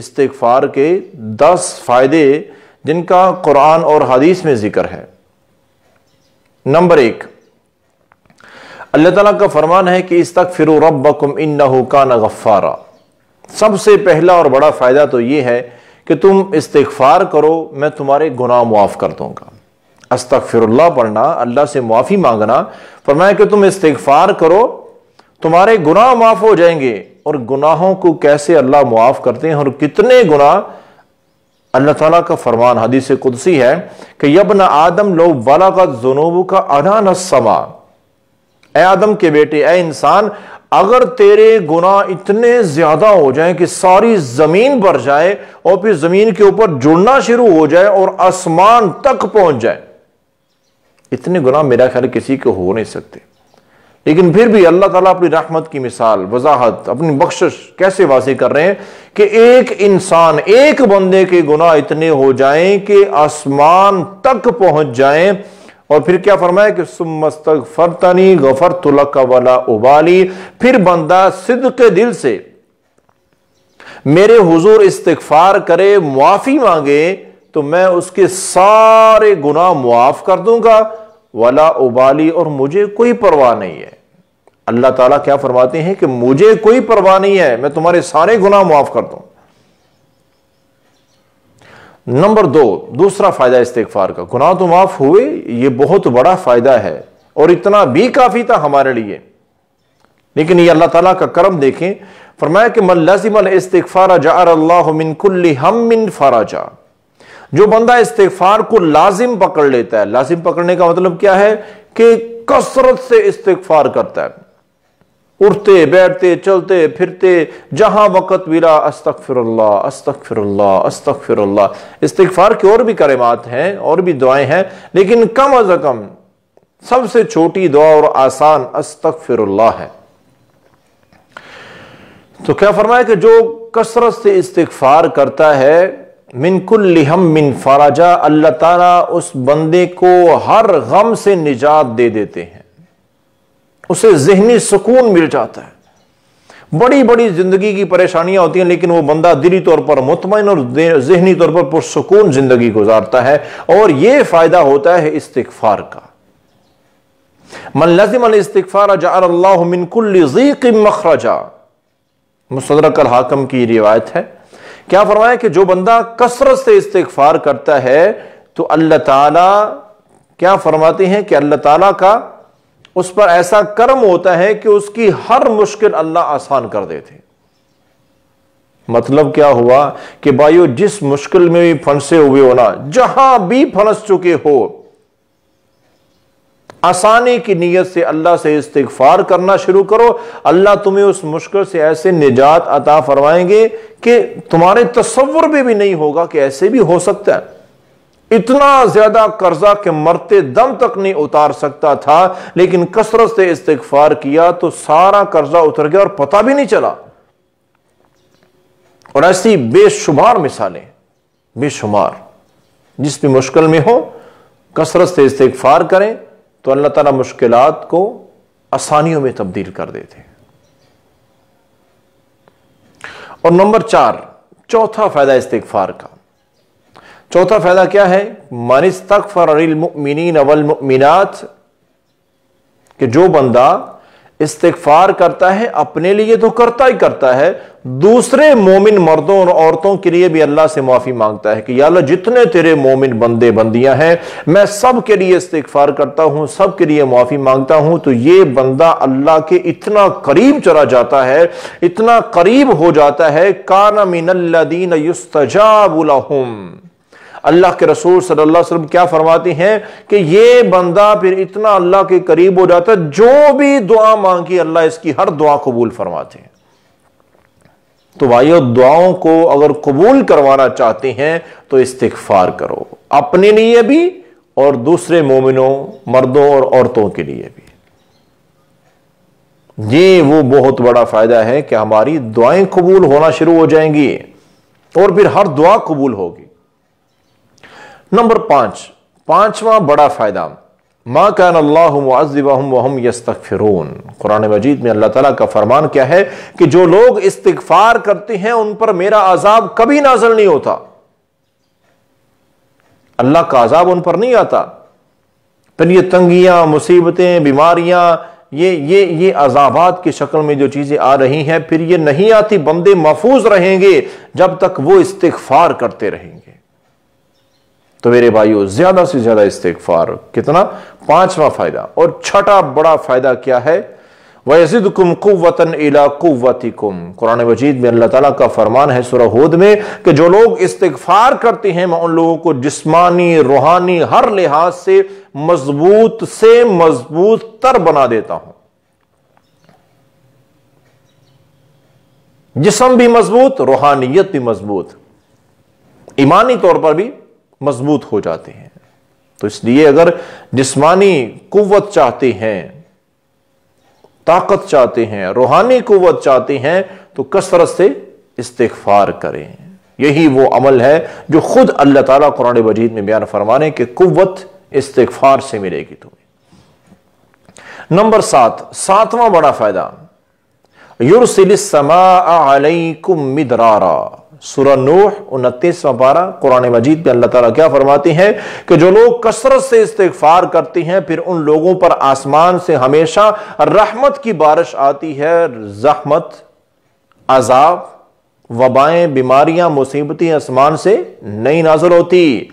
استغفار کے 10 فائدے جن کا قرآن اور حدیث میں ذکر ہے۔ نمبر 1، اللہ تعالیٰ کا فرمان ہے کہ استغفروا ربکم انہ کان غفارا۔ سب سے پہلا اور بڑا فائدہ تو یہ ہے کہ تم استغفار کرو، میں تمہارے گناہ معاف کر دوں گا۔ استغفر اللہ پڑھنا، اللہ سے معافی مانگنا، فرمایا کہ تم استغفار کرو تمہارے گناہ معاف ہو جائیں گے۔ اور گناہوں کو کیسے اللہ معاف کرتے ہیں اور کتنے گناہ، اللہ تعالیٰ کا فرمان حدیث قدسی ہے کہ یا ابن آدم لو بلغت ذنوبک عنان السماء، اے آدم کے بیٹے، اے انسان، اگر تیرے گناہ اتنے زیادہ ہو جائیں کہ ساری زمین بھر جائے اور پھر زمین کے اوپر جڑنا شروع ہو جائے اور آسمان تک پہنچ جائے، اتنے گناہ میرا خیال کسی کو ہو نہیں سکتے، لیکن پھر بھی اللہ تعالیٰ اپنی رحمت کی مثال، وضاحت، اپنی بخشش کیسے واضح کر رہے ہیں کہ ایک انسان، ایک بندے کے گناہ اتنے ہو جائیں کہ آسمان تک پہنچ جائیں، اور پھر کیا فرمایا کہ ثم استغفرتنی غفرت لک ولا ابالی، پھر بندہ صدق دل سے میرے حضور استغفار کرے، معافی مانگے، تو میں اس کے سارے گناہ معاف کر دوں گا، ولا ابالی، اور مجھے کوئی پرواہ نہیں ہے۔ اللہ تعالیٰ کیا فرماتے ہیں کہ مجھے کوئی پرواہ نہیں ہے، میں تمہارے سارے گناہ معاف کر دوں۔ نمبر 2، دوسرا فائدہ استغفار کا، گناہ تو معاف ہوئے، یہ بہت بڑا فائدہ ہے اور اتنا بھی کافی تھا ہمارے لیے، لیکن یہ اللہ تعالیٰ کا کرم دیکھیں، فرمایا کہ من لزم الاستغفار جعل اللہ من کل ہم فرجا۔ جو بندہ استغفار کو لازم پکڑ لیتا ہے، لازم پکڑنے کا مطلب کیا ہے کہ کثرت سے استغفار کرتا ہے، اٹھتے بیٹھتے چلتے پھرتے جہاں وقت ملا استغفر اللہ استغفر اللہ استغفر اللہ۔ استغفار کے اور بھی کلمات ہیں اور بھی دعائیں ہیں، لیکن کم از کم سب سے چھوٹی دعا اور آسان استغفر اللہ ہے۔ تو کیا فرمایا کہ جو کثرت سے استغفار کرتا ہے، من کل ہم من فرجا، اللہ تعالیٰ اس بندے کو ہر غم سے نجات دے دیتے ہیں، اسے ذہنی سکون مل جاتا ہے۔ بڑی بڑی زندگی کی پریشانیاں ہوتی ہیں، لیکن وہ بندہ دلی طور پر مطمئن اور ذہنی طور پر پرسکون زندگی گزارتا ہے، اور یہ فائدہ ہوتا ہے استغفار کا۔ من لزم الاستغفار جعل اللہ من کل ضیق مخرجا، مستدرک الحاکم کی روایت ہے۔ کیا فرمایا کہ جو بندہ کثرت سے استغفار کرتا ہے تو اللہ تعالیٰ کیا فرماتے ہیں کہ اللہ تعالیٰ کا اس پر ایسا کرم ہوتا ہے کہ اس کی ہر مشکل اللہ آسان کر دیتے۔ مطلب کیا ہوا کہ بھائیو، جس مشکل میں بھی پھنسے ہوئے ہو نا، جہاں بھی پھنس چکے ہو، آسانی کی نیت سے اللہ سے استغفار کرنا شروع کرو، اللہ تمہیں اس مشکل سے ایسے نجات عطا فرمائیں گے کہ تمہارے تصور میں بھی نہیں ہوگا کہ ایسے بھی ہو سکتا ہے۔ اتنا زیادہ قرضہ کہ مرتے دم تک نہیں اتار سکتا تھا، لیکن کثرت سے استغفار کیا تو سارا قرضہ اتر گیا اور پتہ بھی نہیں چلا۔ اور ایسی بے شمار مثالیں، بے شمار، جس بھی مشکل میں ہو کثرت سے استغفار کریں تو اللہ تعالیٰ مشکلات کو آسانیوں میں تبدیل کر دیتے ہیں۔ اور نمبر 4، چوتھا فائدہ استغفار کا، چوتھا فائدہ کیا ہے؟ من استغفر للمؤمنین والمؤمنات، کہ جو بندہ استغفار کرتا ہے اپنے لیے تو کرتا ہی کرتا ہے، دوسرے مومن مردوں اور عورتوں کے لیے بھی اللہ سے معافی مانگتا ہے کہ یا اللہ جتنے تیرے مومن بندے بندیاں ہیں میں سب کے لیے استغفار کرتا ہوں، سب کے لیے معافی مانگتا ہوں، تو یہ بندہ اللہ کے اتنا قریب چلا جاتا ہے، اتنا قریب ہو جاتا ہے، کان من الذین یستجاب لہم۔ اللہ کے رسول صلی اللہ علیہ وسلم کیا فرماتے ہیں کہ یہ بندہ پھر اتنا اللہ کے قریب ہو جاتا ہے، جو بھی دعا مانگی اللہ اس کی ہر دعا قبول فرماتے ہیں۔ تو بھائیو، دعاؤں کو اگر قبول کروانا چاہتے ہیں تو استغفار کرو، اپنے لیے بھی اور دوسرے مومنوں مردوں اور عورتوں کے لیے بھی۔ یہ وہ بہت بڑا فائدہ ہے کہ ہماری دعائیں قبول ہونا شروع ہو جائیں گی اور پھر ہر دعا قبول ہوگی۔ نمبر 5، پانچواں بڑا فائدہ، ما کان اللہ معذبہم وہم یستغفرون، قرآن مجید میں اللہ تعالیٰ کا فرمان کیا ہے کہ جو لوگ استغفار کرتے ہیں ان پر میرا عذاب کبھی نازل نہیں ہوتا، اللہ کا عذاب ان پر نہیں آتا۔ پھر یہ تنگیاں، مصیبتیں، بیماریاں، یہ عذابات کی شکل میں جو چیزیں آ رہی ہیں، پھر یہ نہیں آتی، بندے محفوظ رہیں گے جب تک وہ استغفار کرتے رہیں گے۔ تو میرے بھائیو، زیادہ سے زیادہ استغفار، کتنا؟ 5واں فائدہ۔ اور چھٹا بڑا فائدہ کیا ہے؟ وَيَزِدْكُمْ قُوَّةً إِلَىٰ قُوَّتِكُمْ، قرآن مجید میں اللہ تعالیٰ کا فرمان ہے سورہ ہود میں کہ جو لوگ استغفار کرتے ہیں میں ان لوگوں کو جسمانی، روحانی، ہر لحاظ سے مضبوط تر بنا دیتا ہوں۔ جسم بھی مضبوط، روحانیت بھی مضبوط، ایمانی طور پر بھی مضبوط ہو جاتے ہیں۔ تو اس لیے اگر جسمانی قوت چاہتے ہیں، طاقت چاہتے ہیں، روحانی قوت چاہتے ہیں، تو کثرت سے استغفار کریں۔ یہی وہ عمل ہے جو خود اللہ تعالیٰ قرآن مجید میں بیان فرمانے کہ قوت استغفار سے ملے گی تمہیں۔ نمبر 7، 7واں بڑا فائدہ، یرسل السماء علیکم مدرارا، سورہ نوح 29واں پارہ، قرآن مجید میں اللہ تعالیٰ کیا فرماتے ہیں کہ جو لوگ کثرت سے استغفار کرتے ہیں پھر ان لوگوں پر آسمان سے ہمیشہ رحمت کی بارش آتی ہے، زحمت، عذاب، وبائیں، بیماریاں، مصیبتیں آسمان سے نہیں نازل ہوتی۔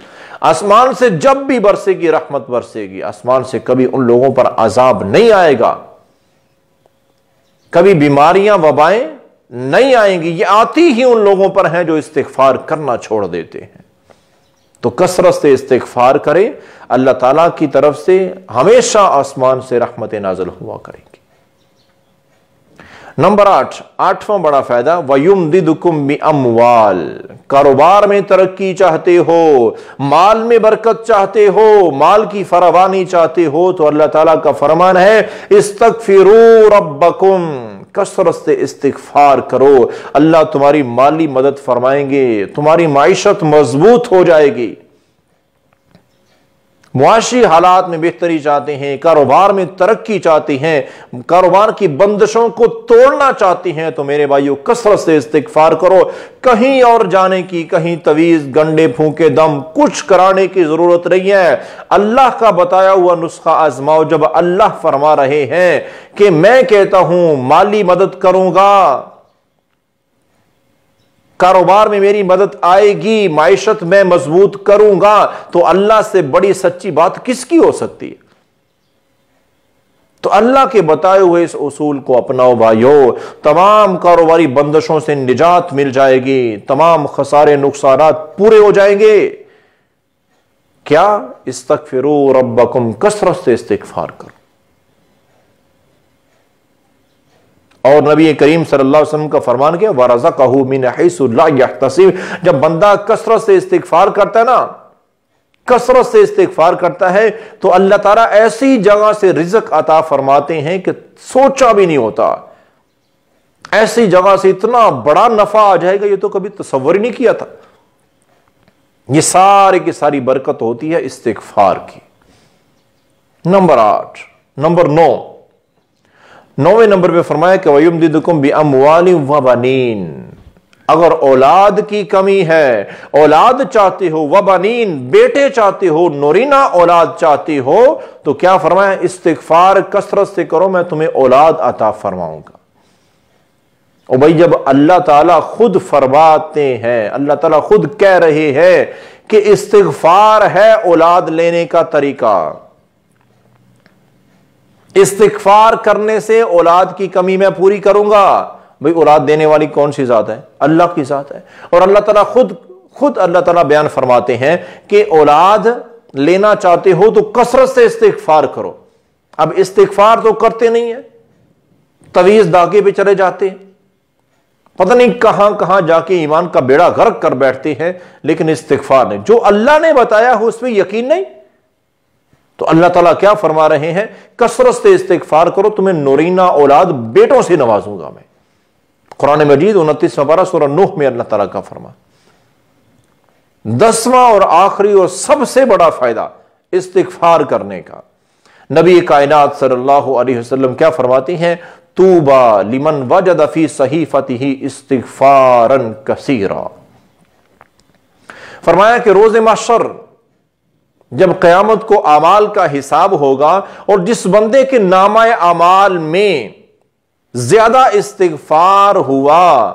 آسمان سے جب بھی برسے گی رحمت برسے گی، آسمان سے کبھی ان لوگوں پر عذاب نہیں آئے گا، کبھی بیماریاں، وبائیں نہیں آئیں گی، یہ آتی ہی ان لوگوں پر ہیں جو استغفار کرنا چھوڑ دیتے ہیں۔ تو کثرت سے استغفار کریں، اللہ تعالیٰ کی طرف سے ہمیشہ آسمان سے رحمتیں نازل ہوا کریں گی۔ نمبر 8، 8واں بڑا فائدہ، وَيُمْدِدُكُمْ بِأَمْوَالٍ، کاروبار میں ترقی چاہتے ہو، مال میں برکت چاہتے ہو، مال کی فراوانی چاہتے ہو، تو اللہ تعالیٰ کا فرمان ہے اسْتَغْفِرُوا رَبَّكُمْ، کثرت سے استغفار کرو، اللہ تمہاری مالی مدد فرمائیں گے، تمہاری معیشت مضبوط ہو جائے گی۔ معاشی حالات میں بہتری چاہتے ہیں، کاروبار میں ترقی چاہتے ہیں، کاروبار کی بندشوں کو توڑنا چاہتے ہیں، تو میرے بھائیو کثرت سے استغفار کرو۔ کہیں اور جانے کی، کہیں تویز، گنڈے پھونکے دم کچھ کرانے کی ضرورت نہیں ہے۔ اللہ کا بتایا ہوا نسخہ آزماؤ۔ جب اللہ فرما رہے ہیں کہ میں کہتا ہوں مالی مدد کروں گا، کاروبار میں میری مدد آئے گی، معیشت میں مضبوط کروں گا، تو اللہ سے بڑی سچی بات کس کی ہو سکتی ہے؟ تو اللہ کے بتائے ہوئے اس اصول کو اپناؤ بھائیو، تمام کاروباری بندشوں سے نجات مل جائے گی، تمام خسارے نقصانات پورے ہو جائیں گے۔ کیا؟ استغفروا ربکم، کثرت سے استغفار کرو۔ اور نبی کریم صلی اللہ علیہ وسلم کا فرمان کیا؟ وَرَزَقَهُ مِنْ حَيْثُ لَا يَحْتَسِبُ، جب بندہ کثرت سے استغفار کرتا ہے نا، کثرت سے استغفار کرتا ہے تو اللہ تعالیٰ ایسی جگہ سے رزق عطا فرماتے ہیں کہ سوچا بھی نہیں ہوتا، ایسی جگہ سے اتنا بڑا نفع آ جائے گا، یہ تو کبھی تصور ہی نہیں کیا تھا۔ یہ سارے کی ساری برکت ہوتی ہے استغفار کی۔ نمبر 8، نمبر 9، 9ویں نمبر پہ فرمایا کہ وَيُمْدِدُكُمْ بِأَمْوَالٍ وَبَنِينَ، اگر اولاد کی کمی ہے، اولاد چاہتے ہو، وبنین، بیٹے چاہتے ہو، نورینہ اولاد چاہتے ہو، تو کیا فرمایا؟ استغفار کثرت سے کرو، میں تمہیں اولاد عطا فرماؤں گا۔ اور بھائی جب اللہ تعالیٰ خود فرماتے ہیں، اللہ تعالیٰ خود کہہ رہے ہیں کہ استغفار ہے اولاد لینے کا طریقہ، استغفار کرنے سے اولاد کی کمی میں پوری کروں گا، بھئی اولاد دینے والی کون سی ذات ہے؟ اللہ کی ذات ہے۔ اور اللہ تعالیٰ خود اللہ تعالیٰ بیان فرماتے ہیں کہ اولاد لینا چاہتے ہو تو کثرت سے استغفار کرو۔ اب استغفار تو کرتے نہیں ہیں، تویز داغے پہ چلے جاتے ہیں، پتہ نہیں کہاں کہاں جا کے ایمان کا بیڑا غرق کر بیٹھتے ہیں، لیکن استغفار نہیں، جو اللہ نے بتایا ہو اس میں یقین نہیں۔ تو اللہ تعالیٰ کیا فرما رہے ہیں؟ کثرت سے استغفار کرو، تمہیں نورینہ اولاد بیٹوں سے نوازوں گا میں۔ قرآن مجید 29واں پارہ سورہ نوح میں اللہ تعالیٰ کا فرمان۔ 10واں اور آخری اور سب سے بڑا فائدہ استغفار کرنے کا، نبی کائنات صلی اللہ علیہ وسلم کیا فرماتی ہیں؟ طوبی لمن وجد فی صحیفتہ استغفارا کثیرا۔ فرمایا کہ روز محشر جب قیامت کو اعمال کا حساب ہوگا اور جس بندے کے نامہ اعمال میں زیادہ استغفار ہوا،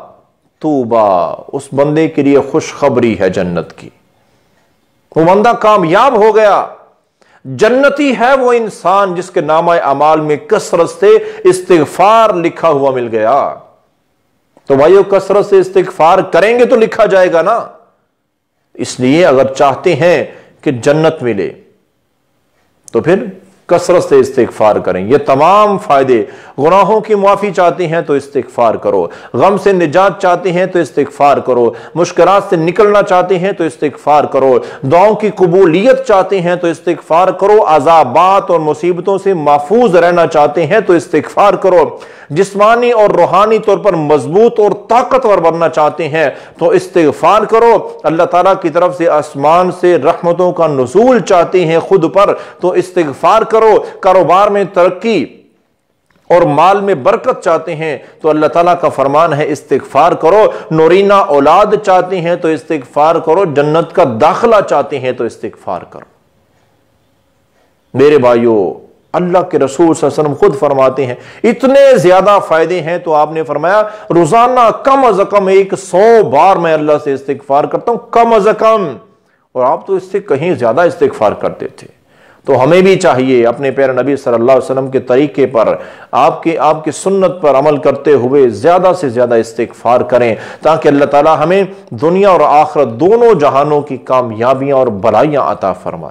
طوبی، اس بندے کے لیے خوشخبری ہے جنت کی، وہ بندہ کامیاب ہو گیا، جنتی ہے وہ انسان جس کے نامہ اعمال میں کثرت سے استغفار لکھا ہوا مل گیا۔ تو بھائیو، کثرت سے استغفار کریں گے تو لکھا جائے گا نا۔ اس لیے اگر چاہتے ہیں کہ جنت ملے تو پھر کثرت سے استغفار کریں۔ یہ تمام فائدے، گناہوں کی معافی چاہتے ہیں تو استغفار کرو، غم سے نجات چاہتے ہیں تو استغفار کرو، مشکلات سے نکلنا چاہتے ہیں تو استغفار کرو، دعاؤں کی قبولیت چاہتے ہیں تو استغفار کرو، عذابات اور مصیبتوں سے محفوظ رہنا چاہتے ہیں تو استغفار کرو، جسمانی اور روحانی طور پر مضبوط اور طاقتور بننا چاہتے ہیں تو استغفار کرو، اللہ تعالیٰ کی طرف سے آسمان سے رحمتوں کا نزول چاہتے ہیں خود پر تو استغفار کرو، کاروبار میں ترقی اور مال میں برکت چاہتے ہیں تو اللہ تعالیٰ کا فرمان ہے استغفار کرو، نورینہ اولاد چاہتے ہیں تو استغفار کرو، جنت کا داخلہ چاہتے ہیں تو استغفار کرو۔ میرے بھائیو، اللہ کے رسول صلی اللہ علیہ وسلم خود فرماتے ہیں اتنے زیادہ فائدے ہیں تو آپ نے فرمایا روزانہ کم از کم 100 بار میں اللہ سے استغفار کرتا ہوں، کم از کم، اور آپ تو اس سے کہیں زیادہ استغفار کرتے تھے۔ تو ہمیں بھی چاہیے اپنے پیارے نبی صلی اللہ علیہ وسلم کے طریقے پر، آپ کی سنت پر عمل کرتے ہوئے زیادہ سے زیادہ استغفار کریں تاکہ اللہ تعالی ہمیں دنیا اور آخرت دونوں جہانوں کی کامیابیاں اور بھلائیاں عطا فرمائے۔